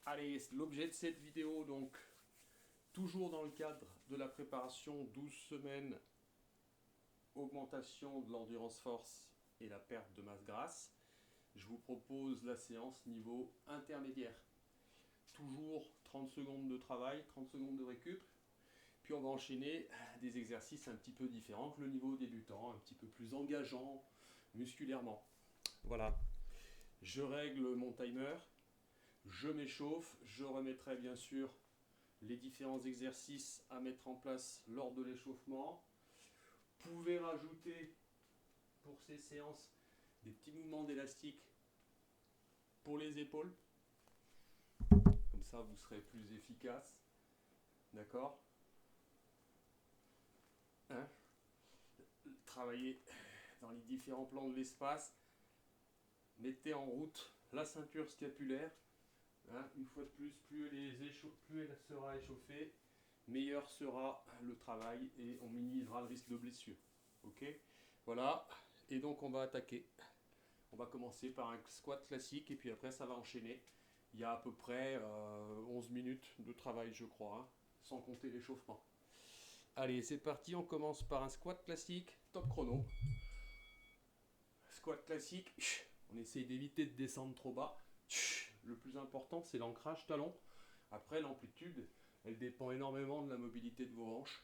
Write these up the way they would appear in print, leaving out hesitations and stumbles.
Allez, l'objet de cette vidéo, donc, toujours dans le cadre de la préparation 12 semaines, augmentation de l'endurance force et la perte de masse grasse, je vous propose la séance niveau intermédiaire. Toujours 30 secondes de travail, 30 secondes de récup, puis on va enchaîner des exercices un petit peu différents que le niveau débutant, un petit peu plus engageant musculairement. Voilà, je règle mon timer, je m'échauffe, je remettrai bien sûr les différents exercices à mettre en place lors de l'échauffement. Vous pouvez rajouter pour ces séances des petits mouvements d'élastique pour les épaules. Comme ça, vous serez plus efficace. D'accord, hein? Travaillez dans les différents plans de l'espace. Mettez en route la ceinture scapulaire. Hein, une fois de plus, plus elle sera échauffée, meilleur sera le travail et on minimisera le risque de blessure. Ok, voilà. Et donc on va attaquer. On va commencer par un squat classique et puis après ça va enchaîner. Il y a à peu près 11 minutes de travail, je crois, hein, sans compter l'échauffement. Allez, c'est parti. On commence par un squat classique, top chrono. Squat classique. On essaye d'éviter de descendre trop bas. Le plus important, c'est l'ancrage talon. Après, l'amplitude, elle dépend énormément de la mobilité de vos hanches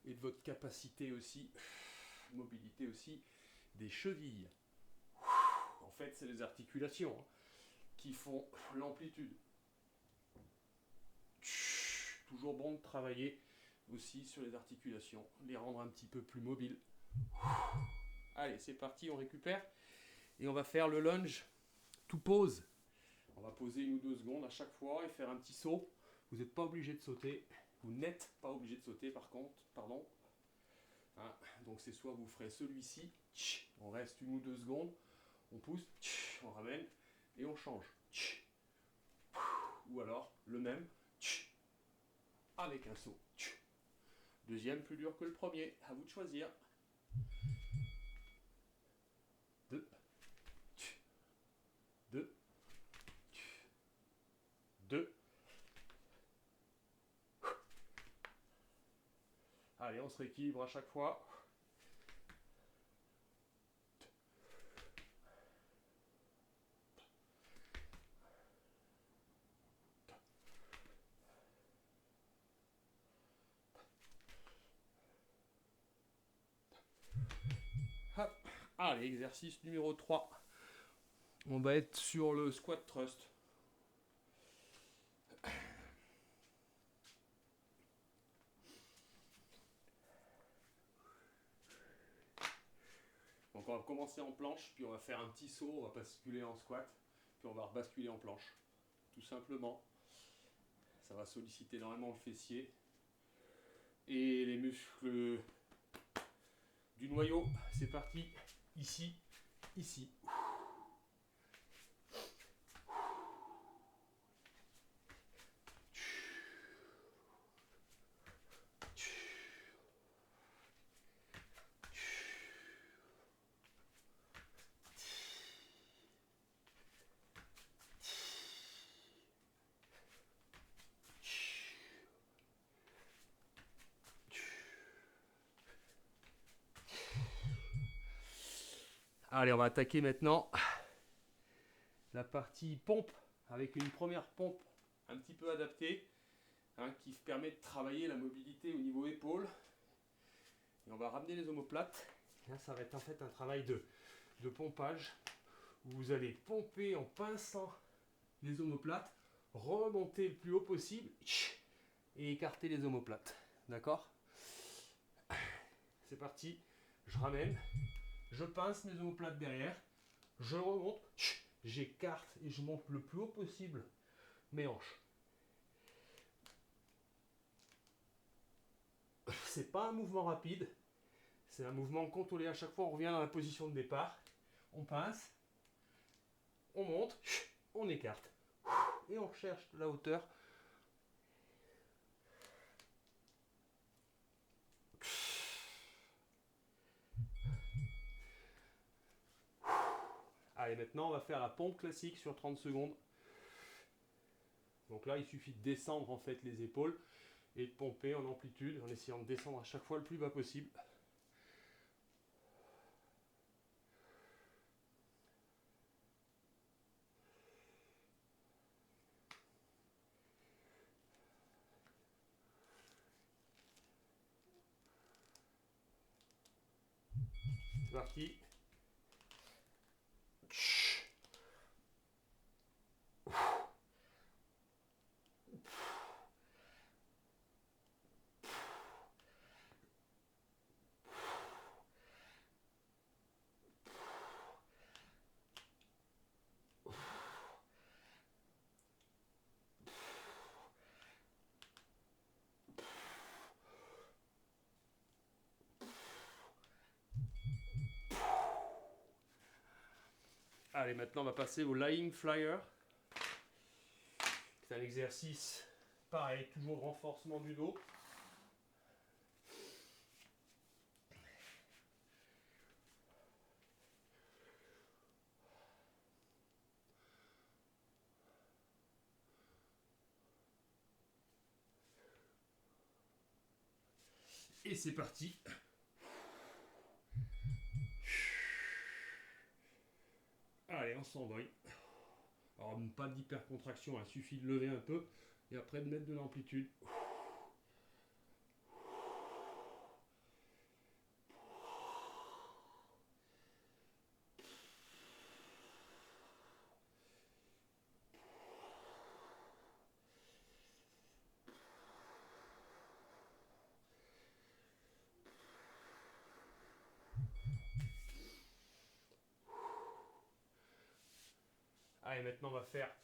et de votre capacité aussi, mobilité aussi des chevilles. En fait, c'est les articulations qui font l'amplitude. Toujours bon de travailler aussi sur les articulations, les rendre un petit peu plus mobiles. Allez, c'est parti, on récupère et on va faire le lunge tout pause. On va poser 1 ou 2 secondes à chaque fois et faire un petit saut. Vous n'êtes pas obligé de sauter. Vous n'êtes pas obligé de sauter par contre, pardon. Hein, donc c'est soit vous ferez celui-ci, on reste 1 ou 2 secondes, on pousse, on ramène et on change. Ou alors le même avec un saut. Deuxième plus dur que le premier, à vous de choisir. 2, 2, 2. Allez, on se rééquilibre à chaque fois. Hop. Allez, exercice numéro 3. On va être sur le squat thrust. Donc on va commencer en planche, puis on va faire un petit saut, on va basculer en squat, puis on va rebasculer en planche. Tout simplement. Ça va solliciter énormément le fessier et les muscles du noyau. C'est parti. Ici, ici. Allez, on va attaquer maintenant la partie pompe avec une première pompe un petit peu adaptée, hein, qui permet de travailler la mobilité au niveau épaule. Et on va ramener les omoplates. Là, ça va être en fait un travail de pompage où vous allez pomper en pinçant les omoplates, remonter le plus haut possible et écarter les omoplates. D'accord? C'est parti. Je ramène, je pince mes omoplates derrière, je remonte, j'écarte et je monte le plus haut possible mes hanches. C'est pas un mouvement rapide, c'est un mouvement contrôlé. À chaque fois, on revient dans la position de départ. On pince, on monte, on écarte et on recherche la hauteur. Allez, maintenant, on va faire la pompe classique sur 30 secondes. Donc là, il suffit de descendre en fait les épaules et de pomper en amplitude en essayant de descendre à chaque fois le plus bas possible. C'est parti. Allez, maintenant on va passer au lying flyer. C'est un exercice pareil, toujours de renforcement du dos. Et c'est parti. Allez, on s'envole. Alors, pas d'hypercontraction, il suffit de lever un peu et après de mettre de l'amplitude. Allez, maintenant on va faire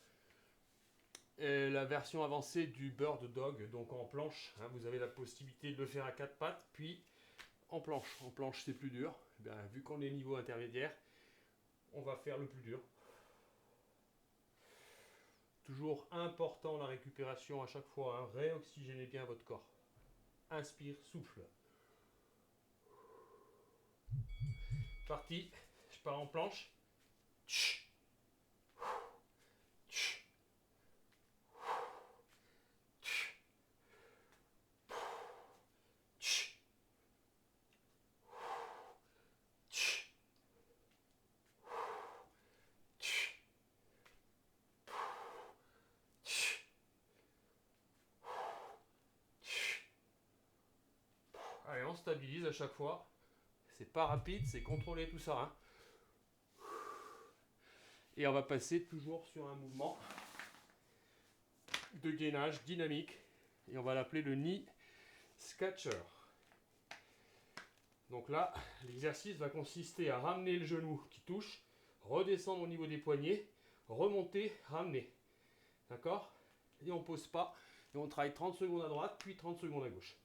la version avancée du bird dog, donc en planche. Hein, vous avez la possibilité de le faire à 4 pattes, puis en planche. En planche c'est plus dur. Eh bien, vu qu'on est niveau intermédiaire, on va faire le plus dur. Toujours important la récupération à chaque fois. Hein, réoxygénez bien votre corps. Inspire, souffle. Parti, je pars en planche. Allez, on stabilise à chaque fois. C'est pas rapide, c'est contrôler tout ça. Hein. Et on va passer toujours sur un mouvement de gainage dynamique. Et on va l'appeler le knee scratcher. Donc là, l'exercice va consister à ramener le genou qui touche, redescendre au niveau des poignets, remonter, ramener. D'accord? Et on ne pose pas. Et on travaille 30 secondes à droite, puis 30 secondes à gauche.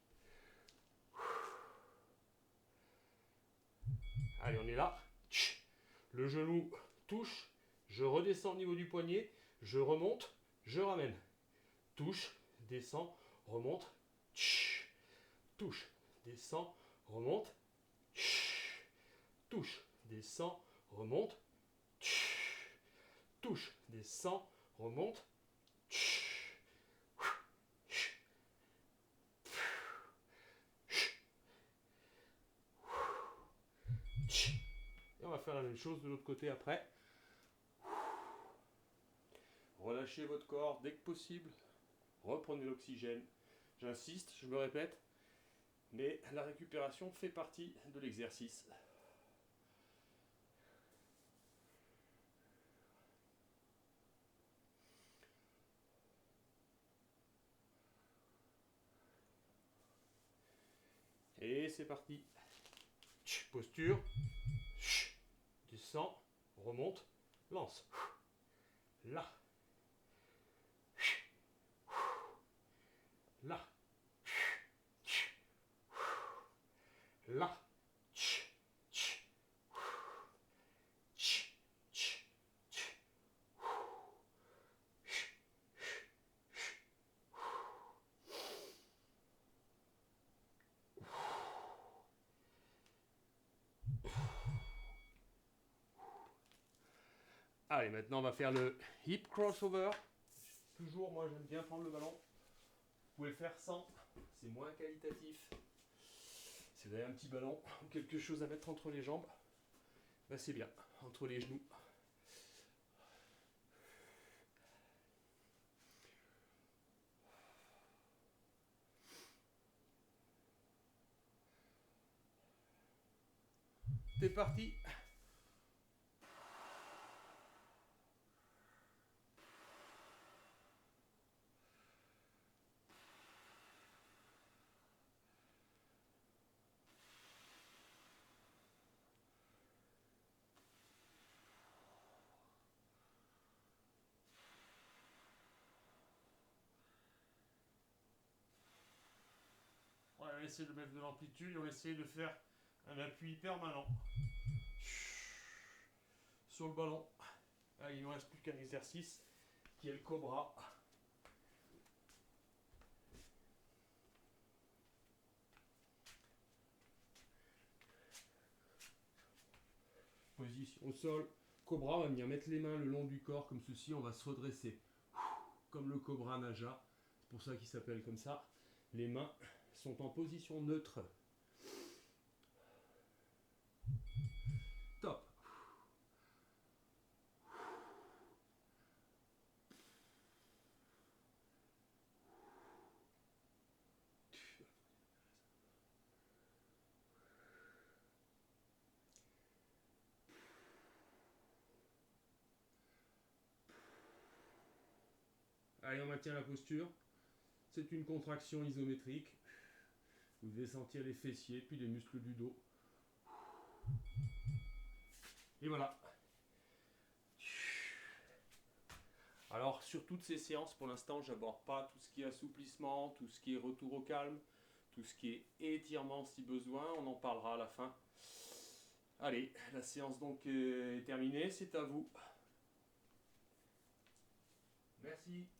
Allez, on est là. Le genou touche, je redescends au niveau du poignet, je remonte, je ramène. Touche, descend, remonte, touche, descend, remonte, touche, descend, remonte, touche, descend, remonte, et on va faire la même chose de l'autre côté après. Relâchez votre corps dès que possible. Reprenez l'oxygène. J'insiste, je me répète, mais la récupération fait partie de l'exercice. Et c'est parti. Posture. Descend, remonte, lance. Là. Là. Là. Allez, maintenant on va faire le hip crossover. Toujours, moi j'aime bien prendre le ballon. Vous pouvez le faire sans, c'est moins qualitatif. Si vous avez un petit ballon ou quelque chose à mettre entre les jambes, bah c'est bien, entre les genoux. C'est parti. Ouais, on essaie de mettre de l'amplitude et on essaie de faire un appui permanent sur le ballon. Allez, il ne nous reste plus qu'un exercice qui est le cobra. Position au sol. Cobra, on va venir mettre les mains le long du corps comme ceci. On va se redresser comme le cobra naja. C'est pour ça qu'il s'appelle comme ça. Les mains sont en position neutre. Top. Allez, on maintient la posture. C'est une contraction isométrique. Vous devez sentir les fessiers, puis les muscles du dos. Et voilà. Alors, sur toutes ces séances, pour l'instant, je n'aborde pas tout ce qui est assouplissement, tout ce qui est retour au calme, tout ce qui est étirement si besoin. On en parlera à la fin. Allez, la séance donc est terminée. C'est à vous. Merci.